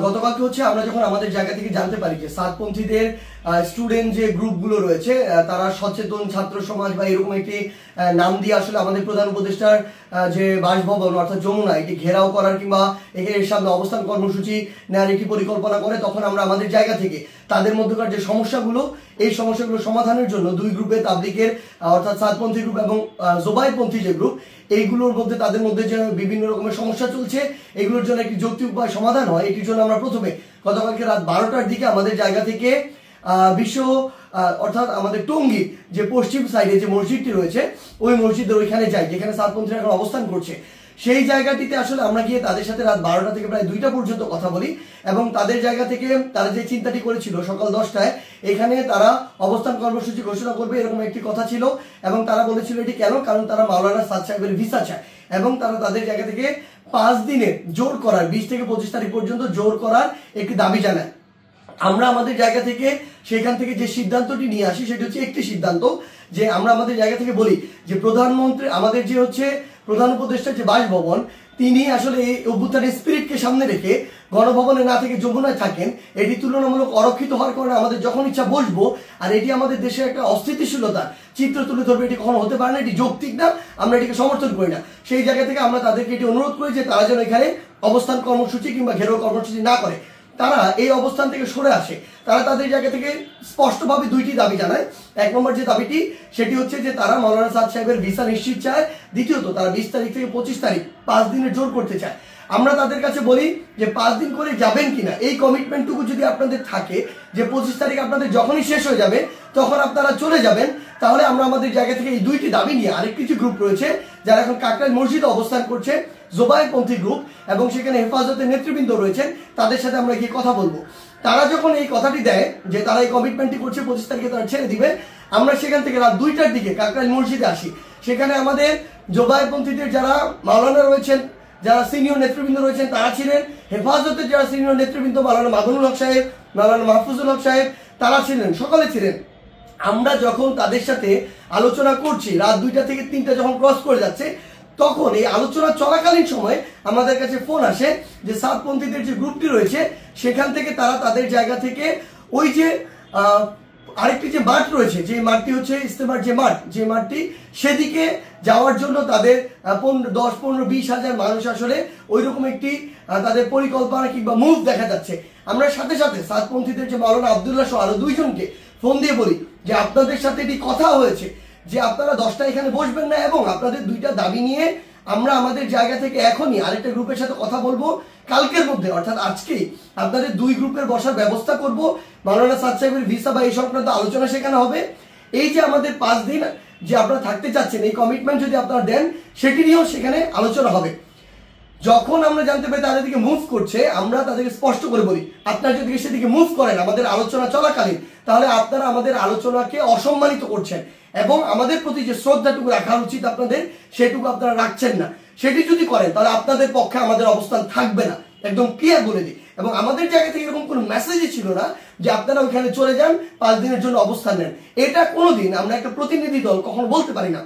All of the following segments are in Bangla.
গতকালকে হচ্ছে আমরা যখন আমাদের জায়গা থেকে জানতে পারি যে সাতপন্থীদের স্টুডেন্ট যে গ্রুপগুলো রয়েছে তারা সচেতন ছাত্র সমাজ বা এরকম একটি নাম দিয়ে আসলে আমাদের প্রধান উপদেষ্টার যে বাসভবন অর্থাৎ যমুনা এটি ঘেরাও করার কিংবা এর সামনে অবস্থান কর্মসূচি নেওয়ার একটি পরিকল্পনা করে, তখন আমরা আমাদের জায়গা থেকে তাদের মধ্যকার যে সমস্যাগুলো এই সমস্যাগুলো সমাধানের জন্য দুই গ্রুপে তাবলিগের অর্থাৎ সাতপন্থী গ্রুপ এবং জোবাইরপন্থী যে গ্রুপ এইগুলোর মধ্যে তাদের মধ্যে যে বিভিন্ন রকমের সমস্যা চলছে এগুলোর জন্য একটি যৌক্তিক উপায় সমাধান হয়, এটির জন্য আমরা প্রথমে গতকালকে রাত 12টার দিকে আমাদের জায়গা থেকে বিশ্ব অর্থাৎ আমাদের টঙ্গী যে পশ্চিম সাইডে যে মসজিদটি রয়েছে ওই মসজিদের ওইখানে যাই যেখানে সাতপন্থীরা এখন অবস্থান করছে। সেই জায়গাটিতে আসলে আমরা গিয়ে তাদের সাথে রাত 12টা থেকে প্রায় 2টা পর্যন্ত কথা বলি এবং তাদের জায়গা থেকে তারা যে চিন্তাটি করেছিল সকাল 10টায় এখানে তারা অবস্থান কর্মসূচি ঘোষণা করবে এরকম একটি কথা ছিল এবং তারা বলেছিল এটি কেন, কারণ তারা মাওলানা সাদ সাহেবের ভিসা চায় এবং তারা তাদের জায়গা থেকে 5 দিনে জোর করার 20 থেকে 25 তারিখ পর্যন্ত জোর করার একটি দাবি জানায়। আমরা আমাদের জায়গা থেকে সেখান থেকে যে সিদ্ধান্তটি নিয়ে আসি সেটি হচ্ছে একটি সিদ্ধান্ত যে আমরা আমাদের জায়গা থেকে বলি যে প্রধানমন্ত্রী আমাদের যে হচ্ছে প্রধান উপদেষ্টার যে বাসভবন তিনি আসলে এই অভ্যুত্থানের স্পিরিটকে সামনে রেখে গণভবনে না থেকে যমুনায় থাকেন, এটি তুলনামূলক অরক্ষিত হওয়ার কারণে আমাদের যখন ইচ্ছা বসবো আর এটি আমাদের দেশের একটা অস্থিতিশীলতার চিত্র তুলে ধরবে, এটি কখনো হতে পারে না, এটি যৌক্তিক না, আমরা এটিকে সমর্থন করি না। সেই জায়গা থেকে আমরা তাদেরকে এটি অনুরোধ করি যে তারা যেন এখানে অবস্থান কর্মসূচি কিংবা ঘেরাও কর্মসূচি না করে, তারা এই অবস্থান থেকে সরে আসে। তারা তাদের জায়গা থেকে স্পষ্টভাবে দুইটি দাবি জানায়। এক নম্বর যে দাবিটি সেটি হচ্ছে যে তারা মাওলানা সাদ সাহেবের ভিসা নিশ্চিত চায়, দ্বিতীয়ত তারা 20 তারিখ থেকে 25 তারিখ 5 দিনের জোর করতে চায়। আমরা তাদের কাছে বলি যে 5 দিন করে যাবেন কিনা, এই কমিটমেন্টটুকু যদি আপনাদের থাকে যে 25 তারিখ আপনাদের যখনই শেষ হয়ে যাবে তখন আপনারা চলে যাবেন, তাহলে আমরা আমাদের জায়গা থেকে এই দুইটি দাবি নিয়ে আরেকটি যে গ্রুপ রয়েছে যারা এখন কাকরাইল মসজিদে অবস্থান করছে জোবাইরপন্থী গ্রুপ এবং সেখানে হেফাজতের নেতৃবৃন্দ রয়েছেন তাদের সাথে আমরা গিয়ে কথা বলবো। তারা যখন এই কথাটি দেয় যে তারা এই কমিটমেন্টটি করছে 25 তারিখে তারা ছেড়ে দিবে, আমরা সেখান থেকে রাত 2টার দিকে কাকরাইল মসজিদে আসি। সেখানে আমাদের জোবাইরপন্থীদের যারা মাওলানা রয়েছেন, যারা সিনিয়র নেতৃবৃন্দ রয়েছেন তারা ছিলেন, হেফাজতের যারা সিনিয়র নেতৃবৃন্দ মাওলানা মাদুনুল হক সাহেব, মাওলানা মাহফুজুল হক সাহেব তারা ছিলেন, সকলে ছিলেন। আমরা যখন তাদের সাথে আলোচনা করছি রাত 2টা থেকে 3টা যখন ক্রস করে যাচ্ছে তখন এই আলোচনা চলাকালীন সময় আমাদের কাছে ফোন আসে যে সাতপন্থীদের যে গ্রুপটি রয়েছে সেখান থেকে তারা তাদের জায়গা থেকে ওই যে আরেকটি যে মাঠ রয়েছে যে মাঠটি হচ্ছে ইস্তেমার যে মাঠ, যে মাঠটি সেদিকে যাওয়ার জন্য তাদের 10, 15, 20 হাজার মানুষ আসলে ওইরকম একটি তাদের পরিকল্পনা কিংবা মুভ দেখা যাচ্ছে। আমরা সাথে সাথে সাতপন্থীদের যে মাওলানা আব্দুল্লাহ সহ আরো 2 জনকে ফোন দিয়ে বলি যে আপনাদের সাথে এটি কথা হয়েছে যে আপনারা 10টা এখানে বসবেন না এবং আপনাদের 2টা দাবি নিয়ে আমরা আমাদের জায়গা থেকে এখনই আরেকটা গ্রুপের সাথে কথা বলবো, কালকের মধ্যে অর্থাৎ আজকেই আপনাদের 2 গ্রুপের বসার ব্যবস্থা করব, মাওলানা সাদ সাহেবের ভিসা বা এই সংক্রান্ত আলোচনা সেখানে হবে। এই যে আমাদের 5 দিন যে আপনারা থাকতে চাচ্ছেন এই কমিটমেন্ট যদি আপনারা দেন সেটি নিয়েও সেখানে আলোচনা হবে। যখন আমরা জানতে পারি তাদের দিকে মুভ করছে আমরা তাদেরকে স্পষ্ট করে বলি আপনারা যদি সেদিকে মুভ করেন আমাদের আলোচনা চলাকালীন তাহলে আপনারা আমাদের আলোচনাকে অসম্মানিত করছেন এবং আমাদের প্রতি যে শ্রদ্ধাটুকু রাখা উচিত আপনাদের সেটুকু আপনারা রাখছেন না। সেটি যদি করেন তাহলে আপনাদের পক্ষে আমাদের অবস্থান থাকবে না, একদম ক্লিয়ার বলে দিই। এবং আমাদের জায়গা থেকে এরকম কোনো মেসেজই ছিল না যে আপনারা ওইখানে চলে যান 5 দিনের জন্য অবস্থান নেন। এটা কোনোদিন আমরা একটা প্রতিনিধি দল কখনো বলতে পারি না।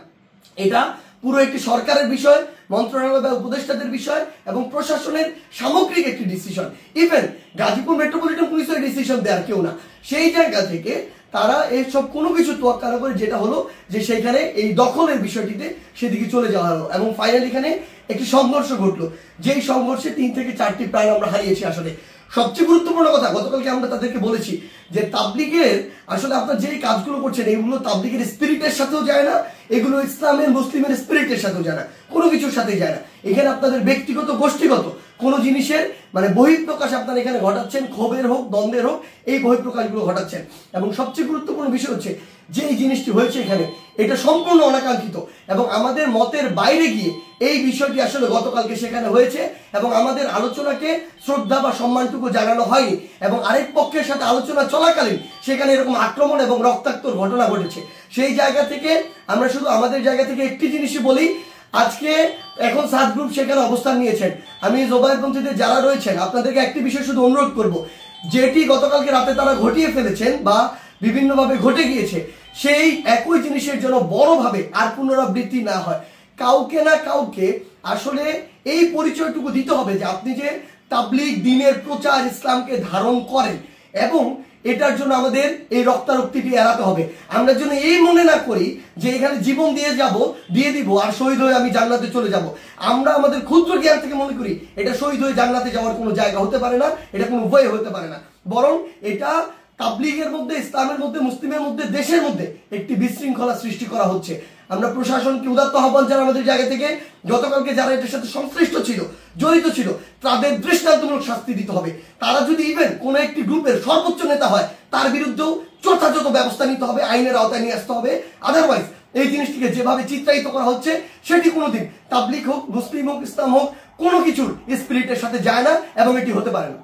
এটা পুরো একটি সরকারের বিষয়, মন্ত্রণালয় বা উপদেষ্টাদের বিষয় এবং প্রশাসনের সামগ্রিক একটি ডিসিশন। ইভেন গাজীপুর মেট্রোপলিটন পুলিশের ডিসিশন দেওয়ার কেউ না। সেই জায়গা থেকে তারা এইসব কোনো কিছু তোয়াক্কা না করে যেটা হলো যে সেখানে এই দখলের বিষয়টিতে সেদিকে চলে যাওয়া হলো এবং ফাইনালি এখানে একটি সংঘর্ষ ঘটলো, যেই সংঘর্ষে 3 থেকে 4টি প্রাণ আমরা হারিয়েছি। আসলে সবচেয়ে গুরুত্বপূর্ণ কথা গতকালকে আমরা তাদেরকে বলেছি যে তাবলিগের আসলে আপনারা যেই কাজগুলো করছেন এগুলো তাবলিগের স্পিরিটের সাথেও যায় না, এগুলো ইসলামের মুসলিমের স্পিরিটের সাথেও যায় না, কোনো কিছুর সাথে যায় না। এখানে আপনাদের ব্যক্তিগত গোষ্ঠীগত কোনো জিনিসের মানে বহিঃপ্রকাশ আপনারা এখানে ঘটাচ্ছেন, ক্ষোভের হোক দ্বন্দ্বের হোক এই বহিঃপ্রকাশগুলো ঘটাচ্ছেন। এবং সবচেয়ে গুরুত্বপূর্ণ বিষয় হচ্ছে যে এই জিনিসটি হয়েছে এখানে এটা সম্পূর্ণ অনাকাঙ্ক্ষিত এবং আমাদের মতের বাইরে গিয়ে এই বিষয়টি আসলে গতকালকে সেখানে হয়েছে এবং আমাদের আলোচনাকে শ্রদ্ধা বা সম্মানটুকু জানানো হয়নি এবং আরেক পক্ষের সাথে আলোচনা চলাকালীন সেখানে এরকম আক্রমণ এবং রক্তাক্তর ঘটনা ঘটেছে। সেই জায়গা থেকে আমরা শুধু আমাদের জায়গা থেকে একটি জিনিসই বলি, আজকে এখন 7 গ্রুপ সেখানে অবস্থান নিয়েছেন। আমি জোবাইরপন্থীদের যারা রয়েছেন আপনাদেরকে একটি বিষয় শুধু অনুরোধ করব, যেটি গতকালকে রাতে তারা ঘটিয়ে ফেলেছেন বা বিভিন্নভাবে ঘটে গিয়েছে সেই একই জিনিসের জন্য বড়ভাবে আর পুনরাবৃত্তি না হয়। কাউকে না কাউকে আসলে এই পরিচয়টুকু দিতে হবে যে আপনি যে তাবলীগ দ্বীনের প্রচার ইসলামকে ধারণ করেন, এবং এটার জন্য আমাদের এই রক্তারক্তিটি এড়াতে হবে। আমরা যেন এই মনে না করি যে এখানে জীবন দিয়ে দিব আর শহীদ হয়ে আমি জান্নাতে চলে যাব। আমরা আমাদের ক্ষুদ্র জ্ঞান থেকে মনে করি এটা শহীদ হয়ে জান্নাতে যাওয়ার কোনো জায়গা হতে পারে না, এটা কোনো উপায় হতে পারে না, বরং এটা তাবলীগের মধ্যে, ইসলামের মধ্যে, মুসলিমের মধ্যে, দেশের মধ্যে একটি বিশৃঙ্খলা সৃষ্টি করা হচ্ছে। আমরা প্রশাসনকে উদাত্ত আহ্বান জানাই আমাদের জায়গা থেকে, গতকালকে যারা এটার সাথে সংশ্লিষ্ট ছিল, জড়িত ছিল, তাদের দৃষ্টান্তমূলক শাস্তি দিতে হবে। তারা যদি ইভেন কোনো একটি গ্রুপের সর্বোচ্চ নেতা হয়, তার বিরুদ্ধেও যথাযথ ব্যবস্থা নিতে হবে, আইনের আওতায় নিয়ে আসতে হবে। আদারওয়াইজ এই জিনিসটিকে যেভাবে চিত্রায়িত করা হচ্ছে সেটি কোনোদিন তাবলীগ হোক, মুসলিম হোক, ইসলাম হোক, কোনো কিছুর স্পিরিটের সাথে যায় না এবং এটি হতে পারে না।